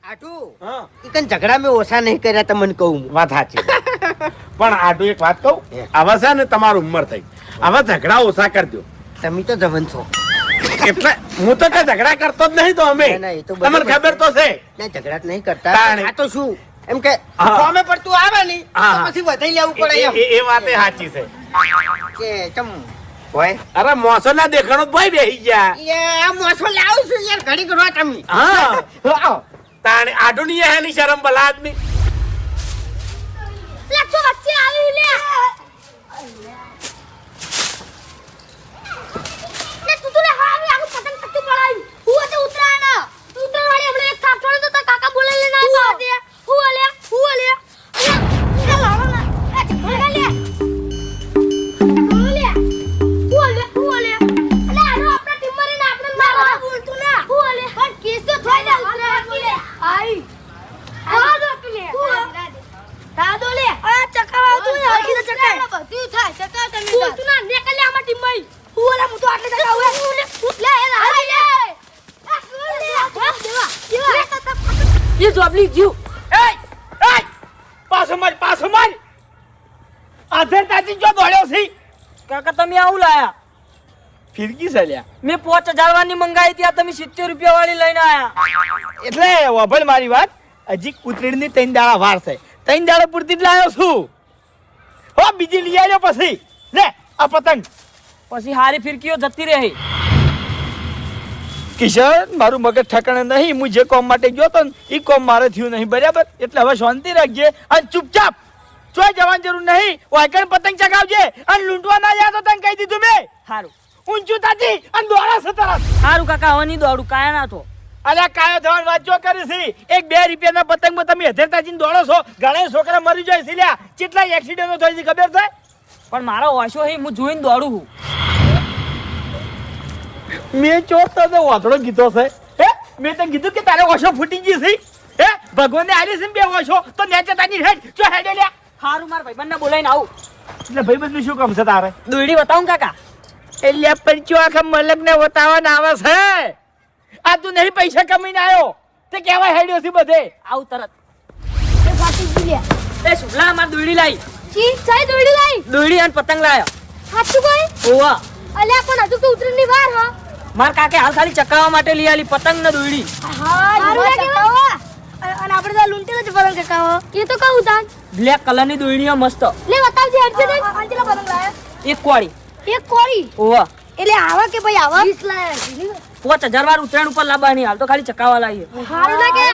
આટુ હા ઈકન ઝઘડા મેં ઓછા નહીં કર્યા તમને કહું વાત સાચી પણ આટું એક વાત કહું હવે છે ને તમારી ઉંમર થઈ હવે ઝઘડા ઓછા કરજો તમે તો જવન છો એટલે હું તો કઈ ઝઘડા કરતો જ નહીં તો અમે ના, એ તો બરાબર તમને ખબર તો છે ના ઝઘડા જ નહીં કરતા તાણે. આ તો શું એમ કે હા. ફોમે પડતું આવે ને હા, તો હા. પછી વધાઈ લેવું પડે એમ એ વાતે સાચી છે કે ચમ હોય અરે મોસો ના દેખાણો ભાઈ બેસી ગયા આ મોસો લાવું છું યાર ઘડી કરો તમે હા આવો. તાણે આટું નહીં એની શરમ ભલા આદમી લક્ષો વચ્ચે આવી લે લે તું તો લે હાવી આખું પતંગ પટ્ટી પડાયું હું તો ઉતરાણ વાળી હમણે એક થાપ છોડ્યો તો કાકા બોલે લે ના આવ્યો દે હું લે લે લાવો ના એ ચકડા લે હું લે અલે આનો આપણા ટીમ માં રહીને આપણે મારવા બોલતું ના હું લે પણ કેસ તો થઈ જાય ઉતરા આઈ આ દો લે દાદો લે આ ચકાવા તું આખી તો ચકાય બધું થાય ચકા તમે તું ના ને કલે આમાં ટીમ માં હું ઓલા હું તો આટલે ચકા હવે લે એ હાલી લે ये जोबली जीव એ પાછો માર આધેર તાજી જો દોડ્યો છે કાકા તમે આવું લાયા ફિરકી ચાલ્યા મેં 5000 વાળી મંગાઈ ત્યાં તમે 70 રૂપિયા વાળી લઈને આયા એટલે વભલ મારી વાત હજી કૂતરીની 3 દાડા વાર છે 3 દાડા પૂરતી જ લાવ્યો છું હો બીજી લઈ આવ્યો પછી લે આ પતંગ પછી હારી ફિરકીઓ જતી રહી કિશન મારું મગજ ઠકાણે નહીં હું જે કોમ માટે ગયો તો ને એ કોમ મારે થયું નહીં બરાબર એટલે હવે શાંતિ રાખજે અને ચૂપચાપ ચોય જવાની જરૂર નહીં વાયકણ પતંગ ચગાવજે અને લૂંટવા ના જાય તો તને કહી દીધું મેં હારું ઊંચું તાજી અને દોડા છે તરત હારું કાકા હવે નહીં દોડું કાયા ના તો અલ્યા કાયો થવાની વાત જો કરી છે એક 2 રૂપિયાના પતંગમાં તમે હજારતાજીને દોડો છો ઘણા છોકરા મરી જાય છે લ્યા કેટલા એક્સિડન્ટો થઈ છે ખબર છે પણ મારો ઓશો હે હું જોઈને દોડું હું મેં ચોર તને વાતડો કીધો છે હે મેં તને કીધું કે તારે ઓશો ફૂટી ગઈ છે હે ભગવાને આલી છે ને બે ઓશો તો નેચે તાની હેડ જો હેડે લ્યા હારું માર ભાઈબંધને બોલાઈને આવું એટલે ભાઈબંધનું શું કામ છે તારે દોડી બતાવું કાકા એટલે પંચો આખા મલક ને વતાવવાના આવે છે આ તું નહીં પૈસા કમીને આવ્યો તે કેવા હેડ્યો છે બધે આવું તરત એ ફાટી ગઈ લે એ શુભલા માર દોડી લાઈ ચી ચાઈ દોડી લાઈ દોડી અને પતંગ લાયો સાચું કોઈ ઓવા અલ્યા પણ હજુ તો ઉતરવાની વાર હા માર કાકે હાલ ખાલી ચકાવવા માટે લઈ આલી પતંગ ને દોડી હારું ચકાવા અને આપણે તો લૂંટેલો જ પતંગ ચકાવો એ તો કહું તાન બ્લેક કલર ની દોડી મસ્ત લે બતાવજે હટજે ને આંચલા પતંગ લાયા એક કોળી એક કોરી ઓવા એટલે આવા કે ભાઈ આવા 20 લાયા 5000 વાર ઉતરાણ ઉપર લાવવાની હાલ તો ખાલી ચકાવવા લાવીએ હારું ના કે